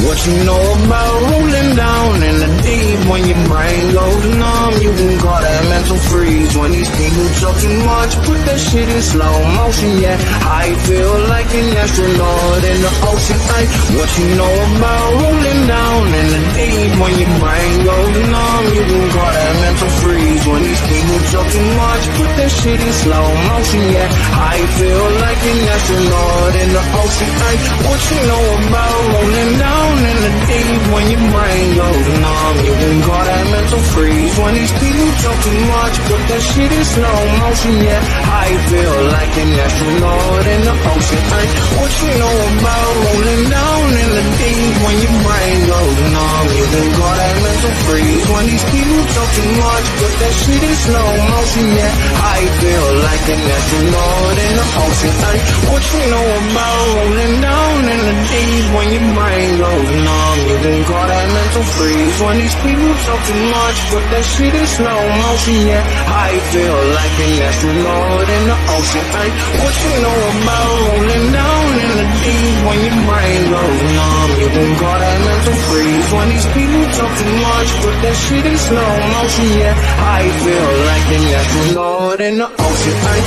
What you know about rolling down in the deep? When your brain goes numb, you can call that mental freeze. When these people talk too much, put that shit in slow motion. Yeah, I feel like an astronaut in the ocean. Ay, what you know about rolling down in the deep? When your brain goes numb, you can call that mental freeze. When these people talk too much, put that shit in slow motion. Yeah, I feel like an astronaut in the ocean. Ay, what you know about rolling down in the deep? When your brain goes numb, you can call that mental freeze. When these people talk too much, put that shit in slow motion. Yeah, I feel like an astronaut in the ocean. Ay, what you know about rolling down in the deep? When your brain goes numb, you can call that mental freeze. When these people talk too much, put that shit in slow motion. Yeah, I feel like an astronaut in the ocean. Ay, what you know about rolling down in the deep? When your brain goes numb, you can call that mental freeze. When these people talk too much, put that shit in slow motion. Yeah, I feel like an astronaut in the ocean. Ay, what you know about rolling down in the deep? When your brain goes numb, you can call that mental freeze. When these people talk too much, put that shit in slow motion. Yeah, I feel like an astronaut in the ocean. Ay.